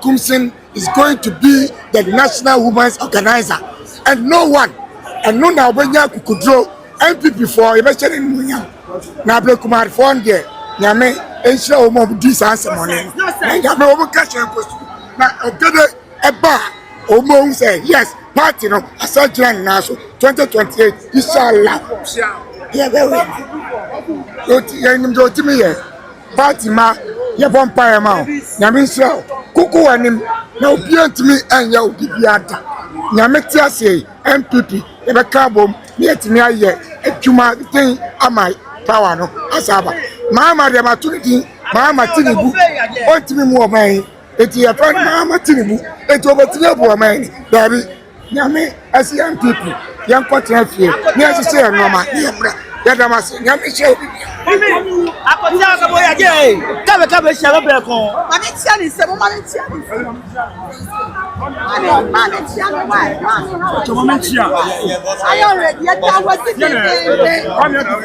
Kumsin is going to be the national women's organizer, and no one, and no now when you could draw NPP for eventually in now Black Kumar for there. Yame, and show more this answer money. And you have no cash and post. Now, a bar, or more say, yes, party, no, a surgeon now, 2028, inshallah. Yeah, very well. Go to me, party ma, your vampire mouth. Yamin show, Kuku and him, no beer to me and your Bibiata. Yametia say, NPP, ever carbon, yet me a year, a tuma thing, I might power no, Asaba. Mama, the opportunity, Mama Tinibu, want me more money. It's your friend Mama Tinibu, it's over to your money, Daddy. Yame, I see young people, young country here, near to say, Mama, Yadamas, Yami show. Akotia ka boya je. Ka be share be kon. Mami tia ni se mo mami tia ni. Mami tia ni why? Mami tia. Ayo ready ya ta wa ti ni. Come here to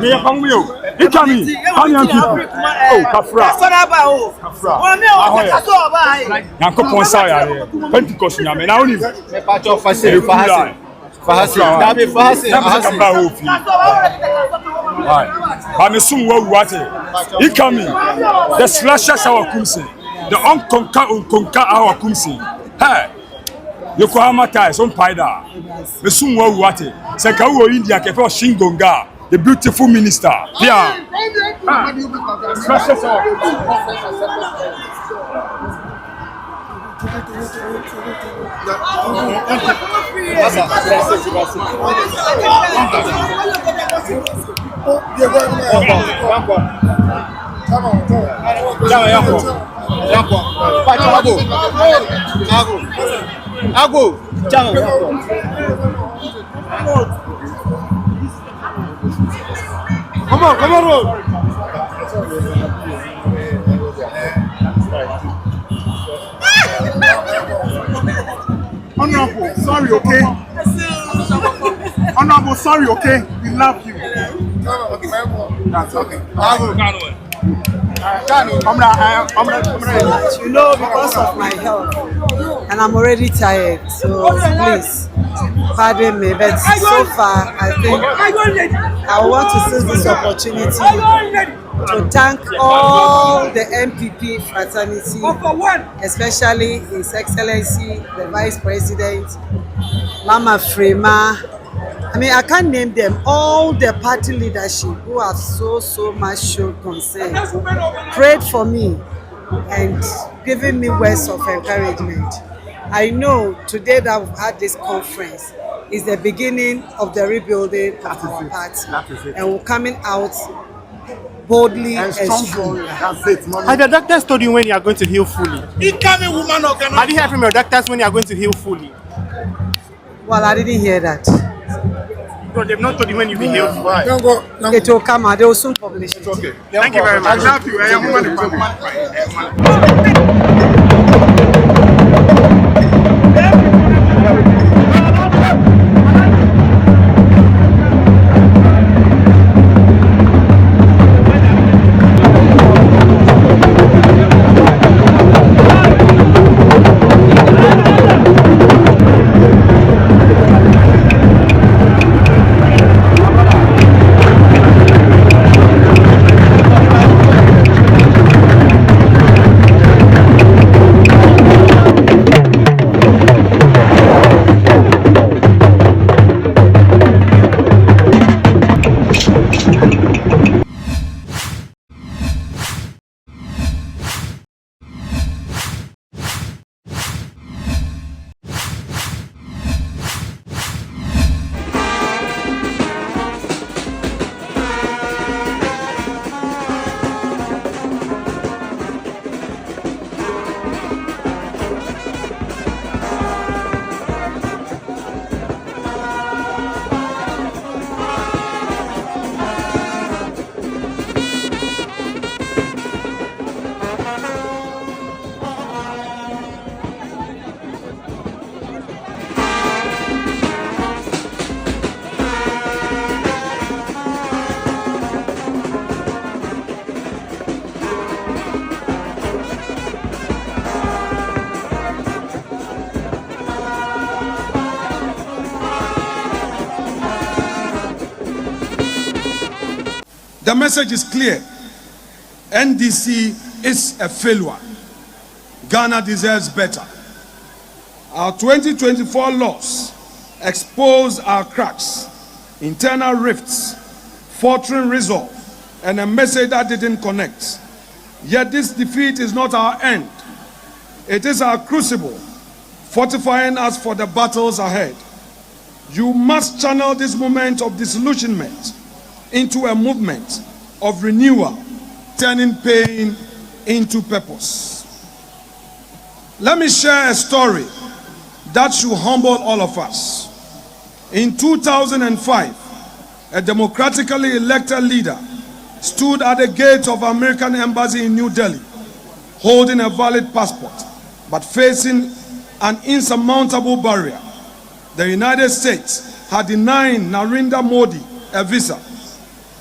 me come you. You come in. Come here. Oh, Kafra. Kafra ba o. Kafra. O me o ka so ba hai. Yankopon sa ya. Pentecost nyame na oni. Me pa cho fase fahase. Fahase. Da be fahase. Fahase ba o fi. Right. Sum wo wate. He coming. The slashers our kumsi. The unconquer our kumsi. Hey. Yokohama ties on Paida. Me sum wo wate. Se ka wo India ke for Shingonga. The beautiful minister. Yeah. Slashers our Come on, road. Honorable, sorry, okay? Honorable, sorry, okay? We love you. That's okay. You know, because of my health, and I'm already tired, so please pardon me. But so far, I think I want to seize this opportunity to thank all the NPP fraternity, especially His Excellency, the Vice President, Mama Frema. I mean, I can't name them, all the party leadership who have so much shown concern, prayed for me and given me words of encouragement. I know today that we've had this conference is the beginning of the rebuilding of our party, and we're coming out boldly and strongly. Have the doctors told you when you are going to heal fully? Incoming woman organization. Have you heard from your doctors when you are going to heal fully? Well, I didn't hear that. No, they've not told you when you'll be healed fully. Right. It will come out. They will soon publish it. Okay. Thank you very much. I love you. I am The message is clear. NDC is a failure. Ghana deserves better. Our 2024 laws expose our cracks, internal rifts, faltering resolve, and a message that didn't connect. Yet this defeat is not our end. It is our crucible, fortifying us for the battles ahead. You must channel this moment of disillusionment into a movement of renewal, turning pain into purpose. Let me share a story that should humble all of us. In 2005, a democratically elected leader stood at the gate of American embassy in New Delhi, holding a valid passport, but facing an insurmountable barrier. The United States had denied Narendra Modi a visa,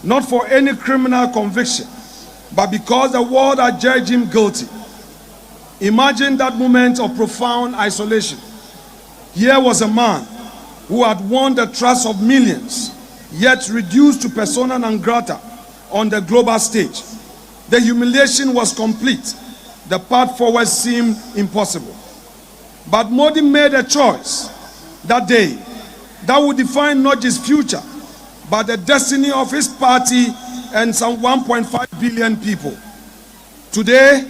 not for any criminal conviction, but because the world had judged him guilty. Imagine that moment of profound isolation. Here was a man who had won the trust of millions, yet reduced to persona non grata on the global stage. The humiliation was complete. The path forward seemed impossible. But Modi made a choice that day that would define not his future, but the destiny of his party and some 1.5 billion people. Today,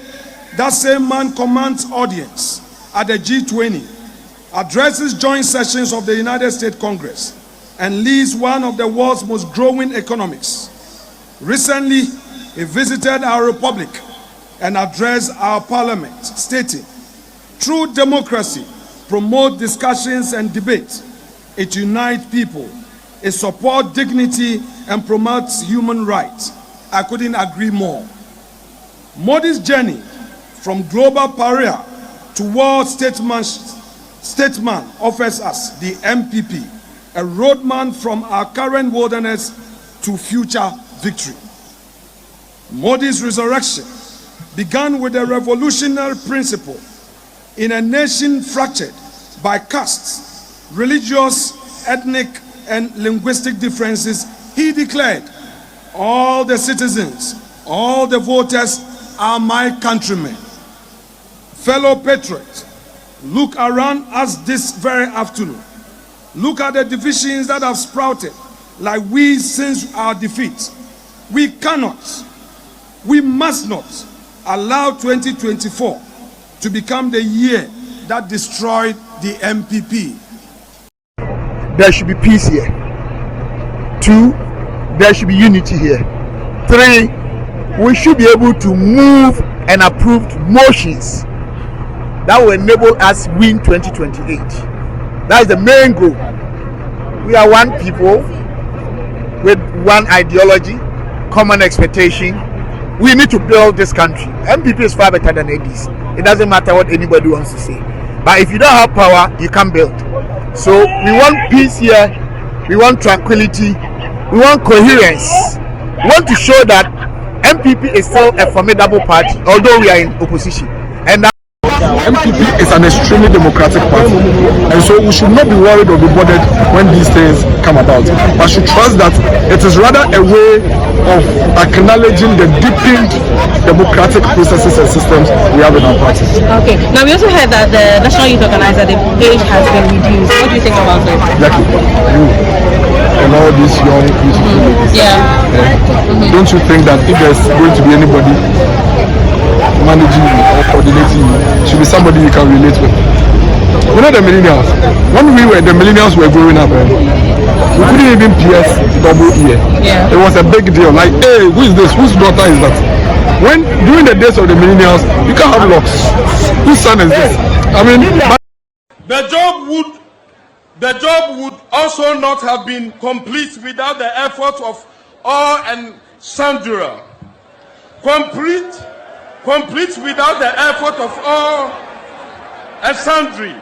that same man commands audience at the G20, addresses joint sessions of the United States Congress, and leads one of the world's most growing economies. Recently, he visited our republic and addressed our parliament, stating, "True democracy promotes discussions and debate. It unites people. It supports dignity and promotes human rights." I couldn't agree more. Modi's journey from global pariah to world statesman offers us, the NPP, a roadmap from our current wilderness to future victory. Modi's resurrection began with a revolutionary principle. In a nation fractured by castes, religious, ethnic, and linguistic differences, he declared, "All the citizens, all the voters are my countrymen." Fellow patriots, look around us this very afternoon. Look at the divisions that have sprouted like weeds since our defeat. We cannot, we must not allow 2024 to become the year that destroyed the NPP. There should be peace here. 2, there should be unity here. 3, we should be able to move and approve motions that will enable us win 2028. That is the main goal. We are one people with one ideology, common expectation. We need to build this country. NPP is far better than ADs. It doesn't matter what anybody wants to say. But if you don't have power, you can't build. So we want peace here. We want tranquility. We want coherence. We want to show that NPP is still a formidable party, although we are in opposition. And that NPP is an extremely democratic party, and so we should not be worried or be bothered when these things come about, but should trust that it is rather a way of acknowledging the deepened democratic processes and systems we have in our party. Okay, now we also heard that the National Youth Organizer, the age has been reduced. What do you think about it? Jackie, you and all these young beautiful ladies, don't you think that if there's going to be anybody managing you or coordinating you, should be somebody you can relate with? You know the millennials, when the millennials were growing up, we couldn't even PS double ear. It was a big deal, like, hey, who is this, whose daughter is that? When during the days of the millennials, you can't have locks. Whose son is this? I mean, the job would also not have been complete without the effort of all and sundry. Complete without the effort of all and sundry.